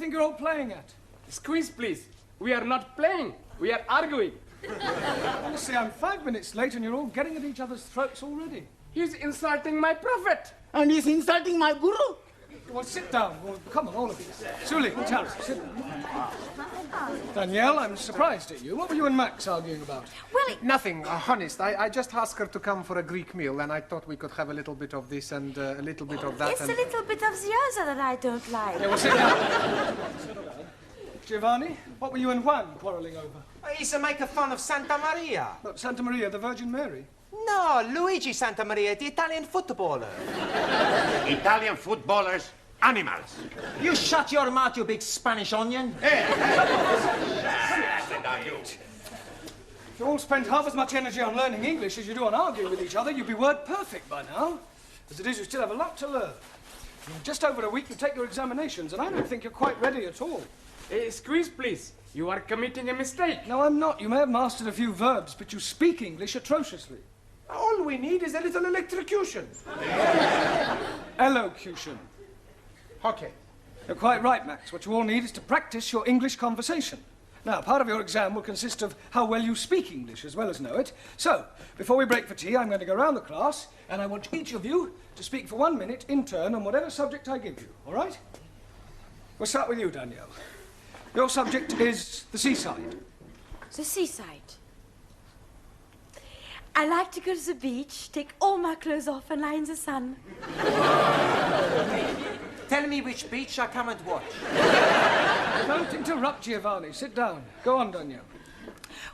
think you're all playing at? Squeeze, please. We are not playing. We are arguing. Honestly, I'm 5 minutes late and you're all getting at each other's throats already. He's insulting my prophet. And he's insulting my guru. Well, sit down. Well, come on, all of you. Suli, Taro, sit down. Danielle, I'm surprised at you. What were you and Max arguing about? Well, Nothing, honest. I just asked her to come for a Greek meal, and I thought we could have a little bit of this and a little bit of that. it's a little bit of the other that I don't like. Yeah, well, sit down. Giovanni, what were you and Juan quarrelling over? He's a making fun of Santa Maria. Not Santa Maria, the Virgin Mary. No, Luigi Santa Maria, the Italian footballer. Italian footballers, animals. You shut your mouth, you big Spanish onion. If you all spent half as much energy on learning English as you do on arguing with each other, you'd be word perfect by now. As it is, you still have a lot to learn. In just over a week, you take your examinations, and I don't think you're quite ready at all. Squeeze, please. You are committing a mistake. No, I'm not. You may have mastered a few verbs, but you speak English atrociously. All we need is a little electrocution. Elocution. Okay. You're quite right, Max. What you all need is to practice your English conversation. Now, part of your exam will consist of how well you speak English as well as know it. So, before we break for tea, I'm going to go round the class, and I want each of you to speak for 1 minute in turn on whatever subject I give you, all right? We'll start with you, Danielle. Your subject is the seaside. The seaside. I like to go to the beach, take all my clothes off and lie in the sun. Tell me which beach I come and watch. Don't interrupt, Giovanni. Sit down. Go on, Danielle.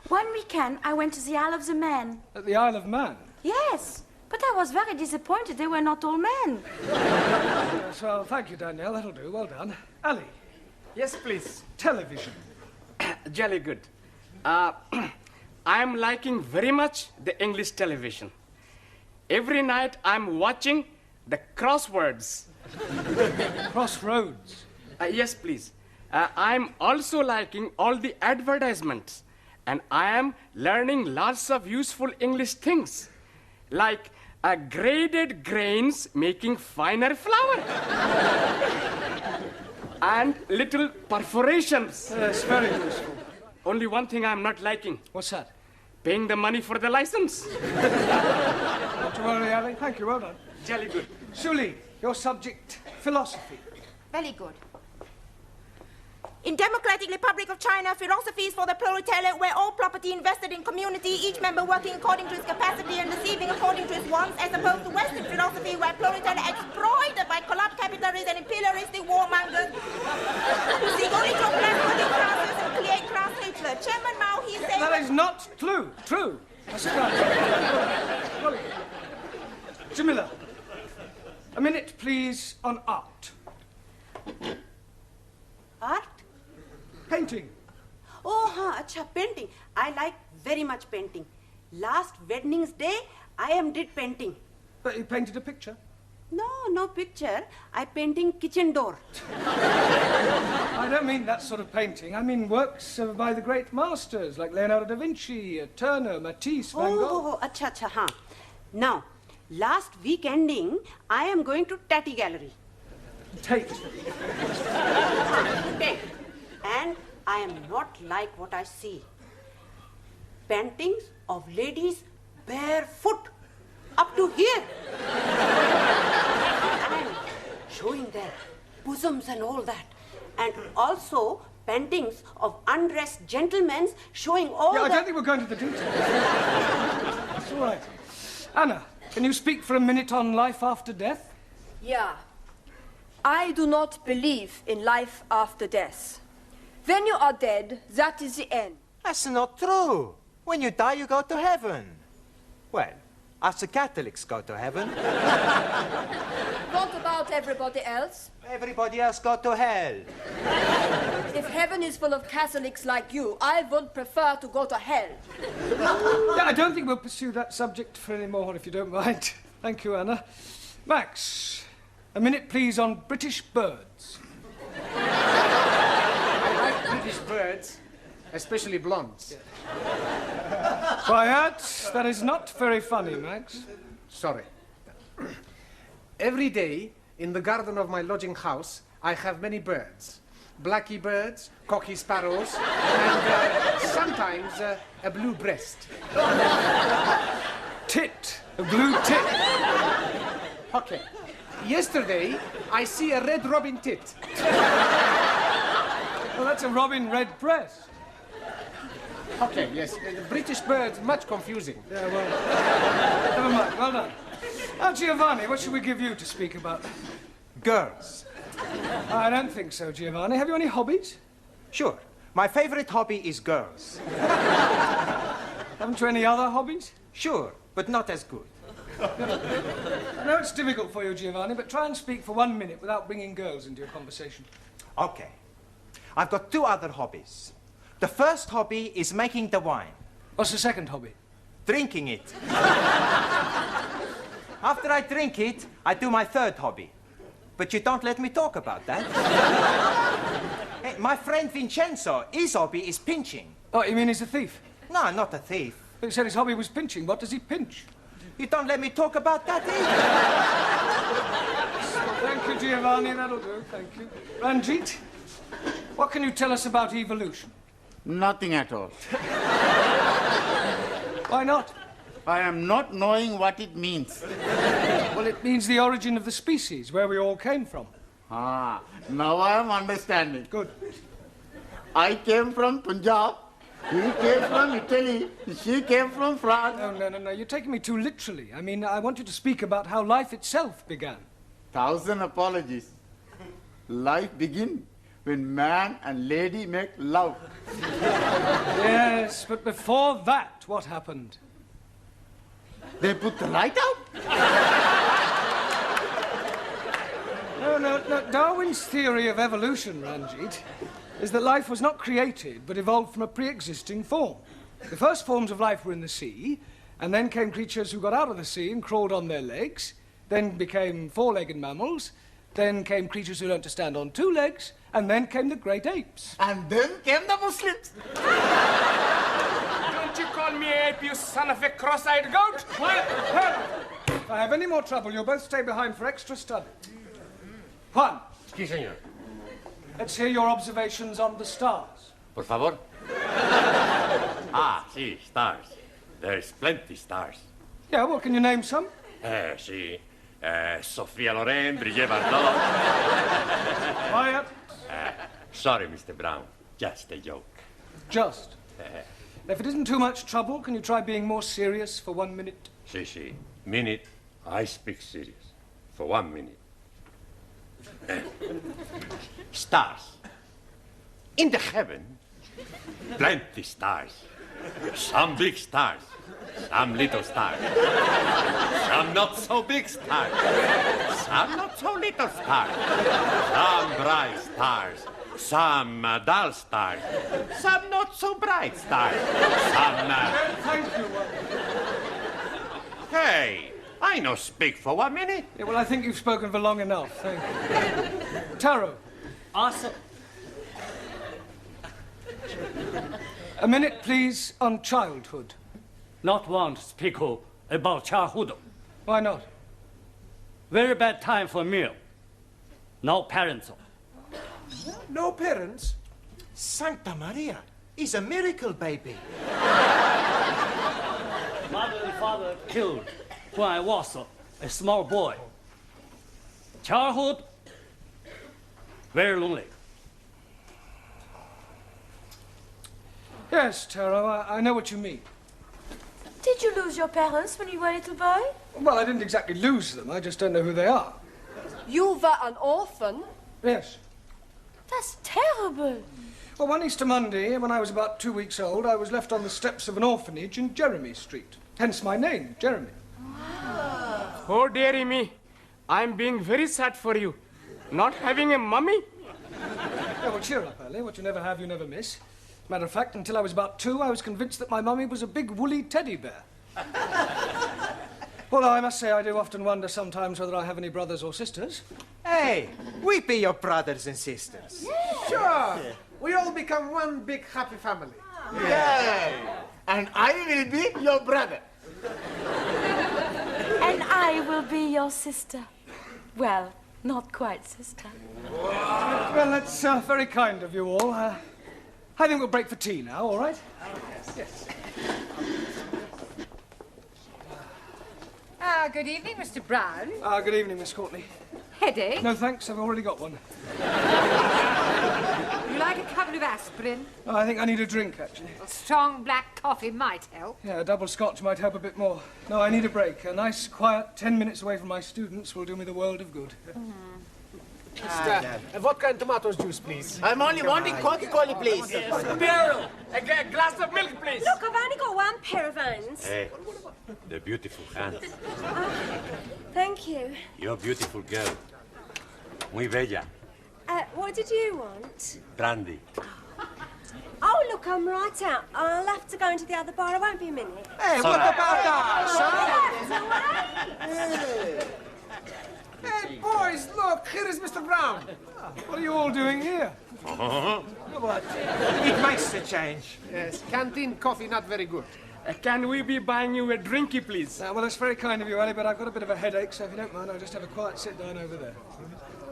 One weekend, I went to the Isle of the Man. At the Isle of Man. Yes, but I was very disappointed they were not all men. Yes, well, thank you, Danielle. That'll do. Well done. Ali, Yes, please. television. Jolly good. I'm liking very much the English television. Every night I'm watching the crosswords. Crossroads. Yes, please. I'm also liking all the advertisements. And I am learning lots of useful English things. Like graded grains making finer flour. And little perforations. Yes, very useful. Only one thing I'm not liking. What's that? Paying the money for the license. Not to worry, Ali. Thank you. Well done. Jolly good. Suli, your subject, philosophy. Very good. In Democratic Republic of China, philosophy is for the proletariat, where all property invested in community, each member working according to his capacity and receiving according to his wants, as opposed to Western philosophy, where proletariat exploited by corrupt capitalists and imperialistic warmongers who seek only to oppress working classes and create class hatred. Chairman Mao, he said... That is not true. Now sit down. Well, Jamila, a minute, please, on art. Art? Painting. Oh, acha, painting. I like very much painting. Last Wednesday's day, I did painting. But you painted a picture? No picture. I painting kitchen door. I don't mean that sort of painting. I mean works by the great masters, like Leonardo da Vinci, Turner, Matisse, Van Gogh. Oh, acha, huh. Now, last week ending, I am going to Tatty Gallery. Tate. Tate. And I am not like what I see. Paintings of ladies barefoot up to here. And showing their bosoms and all that. And also paintings of undressed gentlemen showing all I the... don't think we're going to the details. It's all right. Anna, can you speak for a minute on life after death? Yeah. I do not believe in life after death. When you are dead, that is the end. That's not true. When you die, you go to heaven. Well, us the Catholics go to heaven. What about everybody else? Everybody else go to hell. If heaven is full of Catholics like you, I would prefer to go to hell. Yeah, I don't think we'll pursue that subject for any more, if you don't mind. Thank you, Anna. Max, a minute, please, on British birds. British birds, especially blondes. Quiet. That is not very funny, Max. Sorry. Every day, in the garden of my lodging house, I have many birds. blacky birds, cocky sparrows, and sometimes a blue breast. Tit. A blue tit. Okay. Yesterday, I see a red robin tit. Well, that's a robin redbreast. Okay, yes. The British birds, much confusing. Yeah, well, never mind. Well done. Now, Giovanni, what should we give you to speak about? Girls. I don't think so, Giovanni. Have you any hobbies? Sure. My favorite hobby is girls. Haven't you any other hobbies? Sure, but not as good. I know it's difficult for you, Giovanni, but try and speak for 1 minute without bringing girls into your conversation. Okay. I've got 2 other hobbies. The first hobby is making the wine. What's the second hobby? Drinking it. After I drink it, I do my third hobby. But you don't let me talk about that. Hey, my friend Vincenzo, his hobby is pinching. Oh, you mean he's a thief? No, not a thief. He said his hobby was pinching. What does he pinch? You don't let me talk about that either. Thank you, Giovanni. That'll do. Thank you. Ranjit, what can you tell us about evolution? Nothing at all. Why not? I am not knowing what it means. Well, it means the origin of the species, where we all came from. Ah, now I am understanding. Good. I came from Punjab. He came from Italy. She came from France. No. You're taking me too literally. I mean, I want you to speak about how life itself began. 1,000 apologies. Life begins when man and lady make love. Yes, but before that, what happened? They put the light out? No. Darwin's theory of evolution, Ranjit, is that life was not created, but evolved from a pre-existing form. The first forms of life were in the sea, and then came creatures who got out of the sea and crawled on their legs, then became 4-legged mammals, then came creatures who learned to stand on 2 legs, and then came the great apes. And then came the Muslims. Don't you call me ape, you son of a cross-eyed goat? Quiet! If I have any more trouble, you'll both stay behind for extra study. Juan, Sí, señor. let's hear your observations on the stars. Por favor. Sí, stars. There's plenty stars. Yeah, well, can you name some? Sí. Sophia Loren, Brigitte Bardot. Quiet. Sorry, Mr. Brown. Just a joke. Just. If it isn't too much trouble, can you try being more serious for 1 minute? Sí. Minute, I speak serious. For 1 minute. Stars. In the heaven, plenty stars. Some big stars. Some little stars. Some not so big stars. Some not so little stars. Some bright stars. Some dull stars. Some not so bright stars. Some... Thank you. Hey, I no speak for 1 minute. Yeah, well, I think you've spoken for long enough. Thank you. Taro. Awesome. A minute, please, on childhood. Not want to speak about childhood. Why not? Very bad time for me. No parents. No parents? Santa Maria, he's a miracle baby. Mother and father killed when I was a small boy. Childhood, very lonely. Yes, Taro, I know what you mean. Did you lose your parents when you were a little boy? Well, I didn't exactly lose them. I just don't know who they are. You were an orphan? Yes. That's terrible. Well, one Easter Monday, when I was about 2 weeks old, I was left on the steps of an orphanage in Jeremy Street. Hence my name, Jeremy. Oh, dearie me. I'm being very sad for you. Not having a mummy? Yeah, well, cheer up, Ellie. What you never have, you never miss. Matter of fact, until I was about 2, I was convinced that my mummy was a big woolly teddy bear. Although I must say I do often wonder sometimes whether I have any brothers or sisters. Hey, we be your brothers and sisters. Sure. We all become one big happy family. Yeah. And I will be your brother. And I will be your sister. Well, Not quite, sister. Well, that's very kind of you all. I think we'll break for tea now, all right? Yes. Good evening, Mr. Brown. Good evening, Miss Courtney. Headache? No, thanks. I've already got one. You like a couple of aspirin? Oh, I think I need a drink, actually. A strong black coffee might help. Yeah, a double scotch might help a bit more. No, I need a break. A nice, quiet 10 minutes away from my students will do me the world of good. Vodka and tomato juice, please. I'm only wanting Coca-Cola, please. Beryl, a glass of milk, please. Look, I've only got one pair of hands. Hey, the beautiful hands. Thank you. You're a beautiful girl. Muy bella. What did you want? Brandy. Oh, look, I'm right out. I'll have to go into the other bar. I won't be a minute. Hey, what about that, Hey, boys, look, here is Mr. Brown. What are you all doing here? What? It makes a change. Yes, canteen coffee not very good. Can we be buying you a drinky, please? Well, that's very kind of you, Ali, but I've got a bit of a headache, so if you don't mind, I'll just have a quiet sit down over there.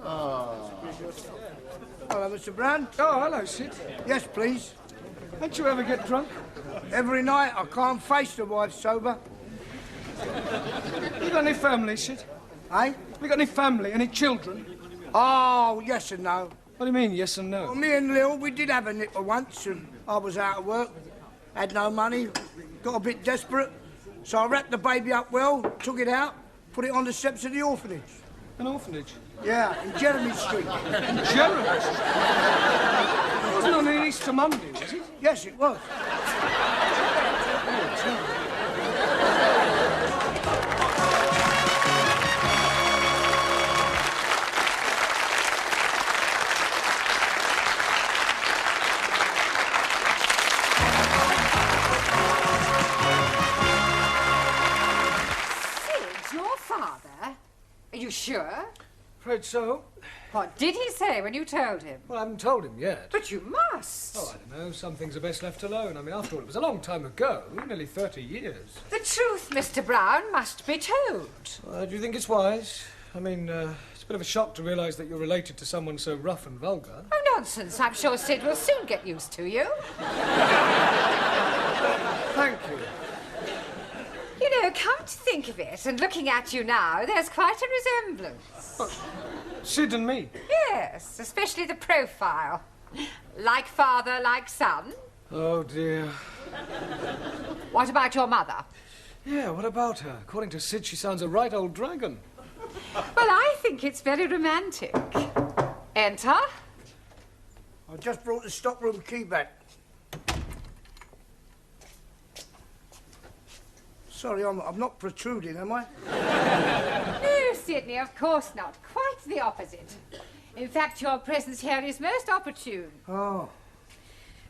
Oh. Hello, Mr. Brown. Oh, hello, Sid. Yes, please. Don't you ever get drunk? Every night. I can't face the wife sober. You got any family, Sid? Eh? You got any family, any children? Oh, yes and no. What do you mean, yes and no? Well, me and Lil, we did have a nipper once, and I was out of work, had no money, got a bit desperate, so I wrapped the baby up well, took it out, put it on the steps of the orphanage. An orphanage? Yeah, in Jeremy Street. In Jeremy Street? It wasn't on an Easter Monday, was it? Yes, it was. Are you sure? Afraid so. What did he say when you told him? Well, I haven't told him yet. But you must. Oh, I don't know. Some things are best left alone. I mean, after all, it was a long time ago. Nearly 30 years. The truth, Mr. Brown, must be told. Do you think it's wise? I mean, it's a bit of a shock to realise that you're related to someone so rough and vulgar. Oh, nonsense. I'm sure Sid will soon get used to you. Thank you. You know, come to think of it, and looking at you now, there's quite a resemblance. What? Sid and me? Yes, especially the profile. Like father, like son. Oh, dear. What about your mother? Yeah, what about her? According to Sid, she sounds a right old dragon. Well, I think it's very romantic. Enter. I just brought the stockroom key back. Sorry, I'm not protruding, am I? No, Sidney, of course not. Quite the opposite. In fact, your presence here is most opportune. Oh.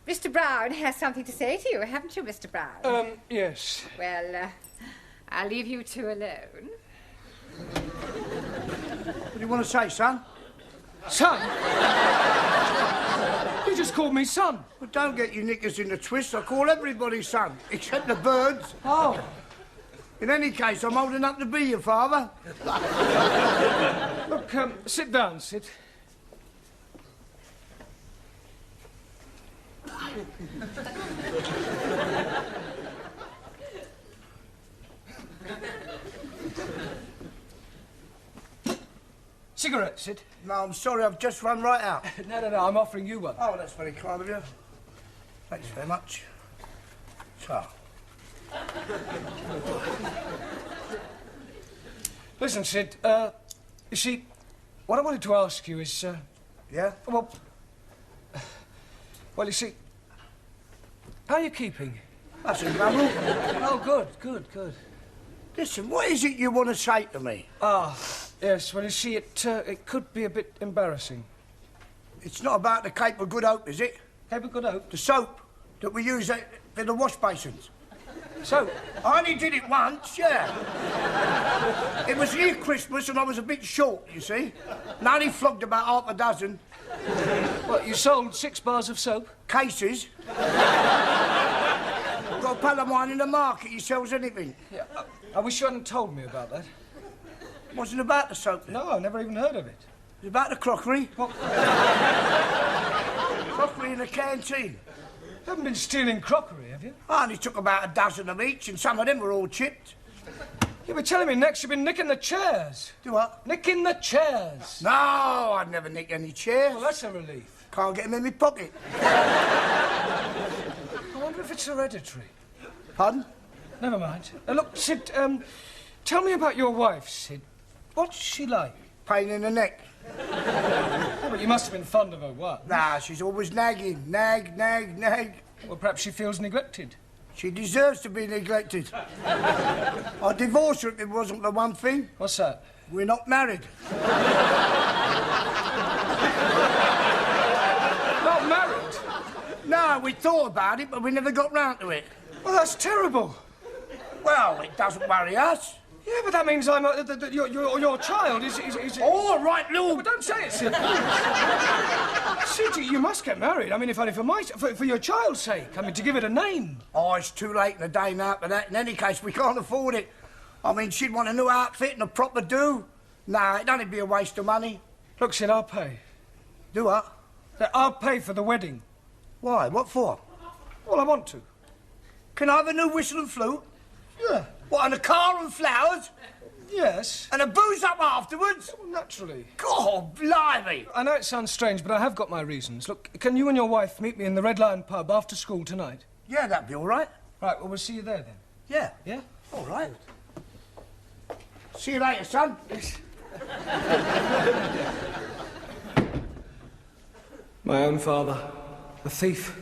Mr. Brown has something to say to you, haven't you, Mr. Brown? Yes. Well, I'll leave you two alone. What do you want to say, son? Son? You just called me son. Well, don't get your knickers in a twist. I call everybody son, except the birds. Oh. In any case, I'm old enough to be your father. Look, sit down, Sid. Cigarette, Sid? No, I'm sorry, I've just run right out. No, I'm offering you one. Oh, that's very kind of you. Thanks very much. So. Listen, Sid, you see, what I wanted to ask you is, Yeah? well, you see, how are you keeping? That's a trouble. Oh, good. Listen, what is it you want to say to me? Yes, well, you see, it could be a bit embarrassing. It's not about the Cape of Good Hope, is it? Cape of Good Hope? The soap that we use for the wash basins. So, I only did it once, yeah. It was near Christmas and I was a bit short, you see. And I only flogged about half a dozen. what, you sold 6 bars of soap? Cases. Got a pal of mine in the market, he sells anything. Yeah, I wish you hadn't told me about that. Wasn't about the soap. No, I've never even heard of it. It was about the crockery. What? Crockery in the canteen. You haven't been stealing crockery, have you? I only took about a dozen of each, and some of them were all chipped. You were telling me next you've been nicking the chairs. Do what? Nicking the chairs. No, I'd never nick any chairs. Well, that's a relief. Can't get them in my pocket. I wonder if it's hereditary. Pardon? Never mind. Look, Sid, tell me about your wife, Sid. What's she like? Pain in the neck. Oh, but you must have been fond of her, what? Nah, she's always nagging. Nag, nag, nag. Well, perhaps she feels neglected. She deserves to be neglected. I'd divorce her if it wasn't the one thing. What's that? We're not married. Not married? No, we thought about it, but we never got round to it. Well, that's terrible. Well, it doesn't worry us. Yeah, but that means your child is... All right, Lou. But don't say it, Sid. Sid, you must get married. I mean, if only for your child's sake. I mean, to give it a name. Oh, it's too late in the day now for that. In any case, we can't afford it. I mean, she'd want a new outfit and a proper do. Nah, it'd only be a waste of money. Look, Sid, I'll pay. Do what? I'll pay for the wedding. Why? What for? Well, I want to. Can I have a new whistle and flute? Yeah. What, and a car and flowers? Yes. And a booze up afterwards? Well, naturally. God, blimey. I know it sounds strange, but I have got my reasons. Look, can you and your wife meet me in the Red Lion pub after school tonight? Yeah, that'd be all right. Right, well, we'll see you there then. Yeah. Yeah? All right. See you later, son. Yes. My own father, a thief.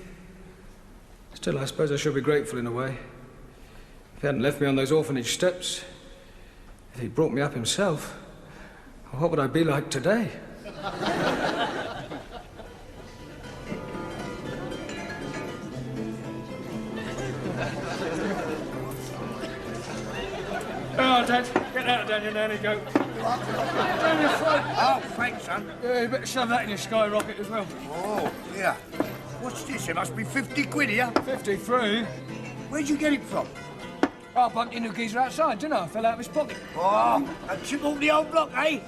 Still, I suppose I should be grateful in a way. If he hadn't left me on those orphanage steps, if he'd brought me up himself, what would I be like today? Oh, Dad, get out down your nanny goat. Down your throat. Oh, thanks, son. Yeah, you better shove that in your skyrocket as well. Oh, yeah. What's this? It must be 50 quid here. 53? Where'd you get it from? I bumped into a geezer outside, didn't I? Fell out of his pocket. Oh, and chip all the old block, eh?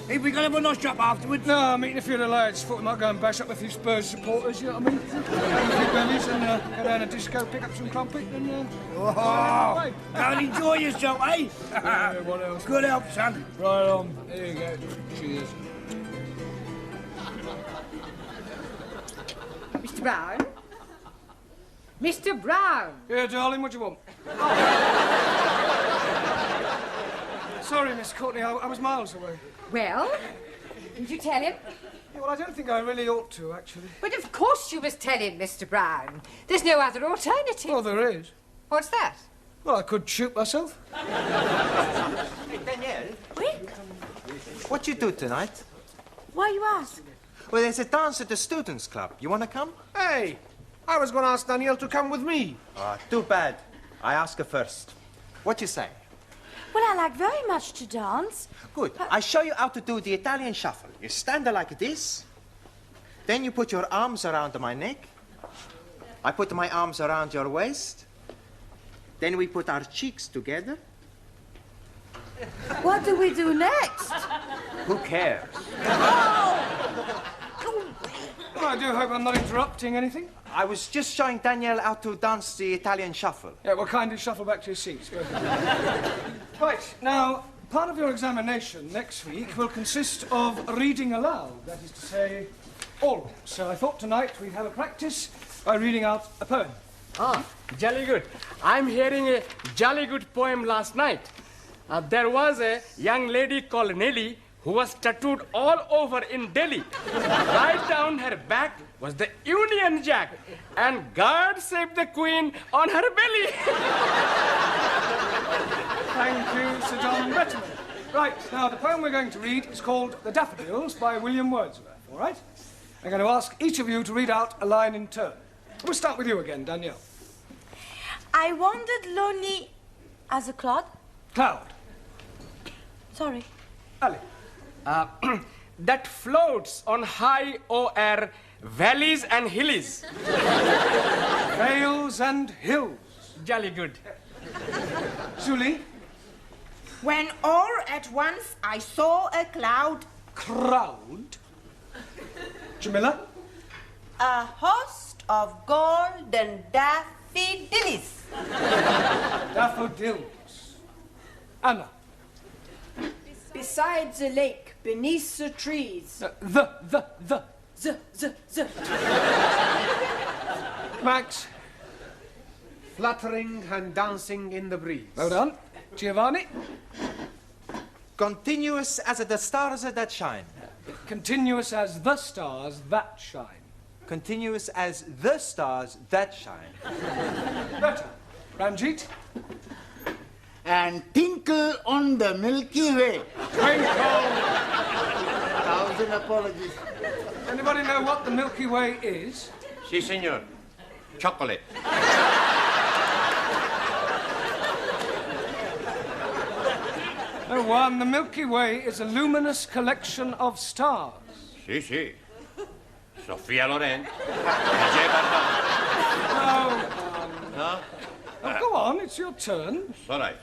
If we gonna have a nosh up afterwards? No, I'm meeting a few of the lads. Thought we might go and bash up a few Spurs supporters, you know what I mean? Have a few bellies and go down a disco, pick up some crumpet and... Oh, go and enjoy yourself, eh? Yeah, what else? Good help, son. Right on. There you go. Cheers. Mr. Brown? Mr. Brown! Yeah, darling, what do you want? Sorry, Miss Courtney, I was miles away. Well, did you tell him? Yeah, well, I don't think I really ought to, actually. But of course you must tell him, Mr. Brown. There's no other alternative. Oh, there is. What's that? Well, I could shoot myself. Hey, Danielle. Oui? What you do tonight? Why you ask? Well, there's a dance at the students' club. You want to come? Hey, I was going to ask Danielle to come with me. Too bad. I ask her first. What you say? Well, I like very much to dance. Good. I show you how to do the Italian shuffle. You stand there like this. Then you put your arms around my neck. I put my arms around your waist. Then we put our cheeks together. What do we do next? Who cares? Well, I do hope I'm not interrupting anything. I was just showing Danielle how to dance the Italian shuffle. Yeah, well, kindly shuffle back to your seats. Go ahead. Right, now, part of your examination next week will consist of reading aloud. That is to say, always. So I thought tonight we'd have a practice by reading out a poem. Ah, jolly good. I'm hearing a jolly good poem last night. There was a young lady called Nelly who was tattooed all over in Delhi. Right down her back was the Union Jack, and God save the Queen on her belly. Thank you, Sir John Betterman. Right, now the poem we're going to read is called The Daffodils by William Wordsworth, all right? I'm going to ask each of you to read out a line in turn. We'll start with you again, Danielle. I wandered lonely as a cloud. Cloud. Sorry. Ali. That floats on high o'er valleys and hillies. Vales and hills. Jolly good. Julie. When all at once I saw a cloud. Crowd? Jamila? A host of golden daffodils. Daffodils. Anna? Beside the lake, beneath the trees. The. Z. Max? Fluttering and dancing in the breeze. Well done. Giovanni? Continuous as the stars that shine. Continuous as the stars that shine. Continuous as the stars that shine. Better. Ranjit? And tinkle on the Milky Way. Twinkle. 1,000 apologies. Anybody know what the Milky Way is? Si, senor. Chocolate. No one. The Milky Way is a luminous collection of stars. Si, si. Sofia Loren. No. Oh, go on, it's your turn. It's all right.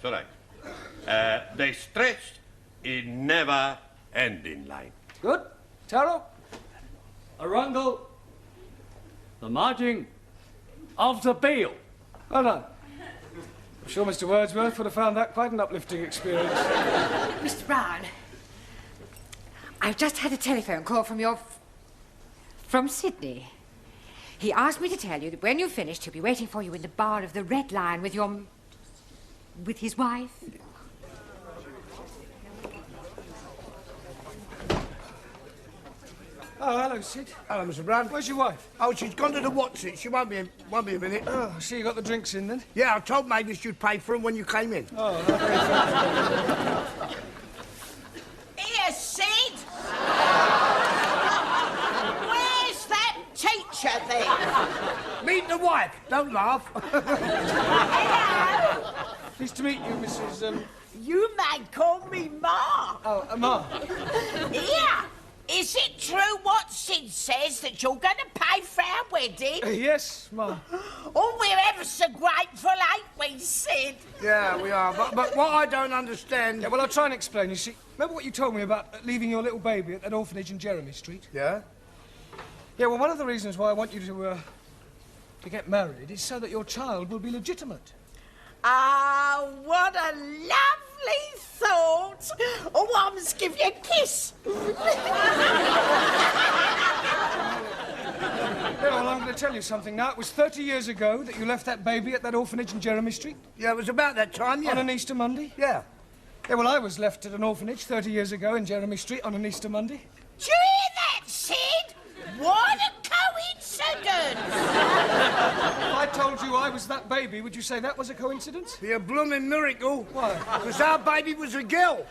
They stretched in never-ending line. Good. Taro? Arundel, the margin of the bill. Well done. I'm sure Mr. Wordsworth would have found that quite an uplifting experience. Mr. Brown, I've just had a telephone call from Sydney. He asked me to tell you that when you've finished, he'll be waiting for you in the bar of the Red Lion with his wife. Oh, hello, Sid. Hello, Mr. Brown. Where's your wife? Oh, she's gone to the Watson. She won't be a minute. Oh, I see you got the drinks in, then? Yeah, I told Mavis you'd pay for them when you came in. Oh, Here, Sid! Where's that teacher then? Meet the wife. Don't laugh. Hello! Pleased to meet you, Mrs. You may call me Ma. Oh, Ma. Here! Is it true what Sid says that you're going to pay for our wedding? Yes, Ma. Oh, we're ever so grateful, ain't we, Sid? Yeah, we are. But what I don't understand... Yeah, well, I'll try and explain. You see, remember what you told me about leaving your little baby at that orphanage in Jeremy Street? Yeah? Yeah, well, one of the reasons why I want you to get married is so that your child will be legitimate. Ah, what a lovely thought. Oh, I must give you a kiss. Yeah, well, I'm going to tell you something now. It was 30 years ago that you left that baby at that orphanage in Jeremy Street. Yeah, it was about that time, yeah. On an Easter Monday? Yeah. Yeah, well, I was left at an orphanage 30 years ago in Jeremy Street on an Easter Monday. Do you hear that, Sid? What a coincidence! If I told you I was that baby, would you say that was a coincidence? Be a blooming miracle. Why? Because our baby was a girl.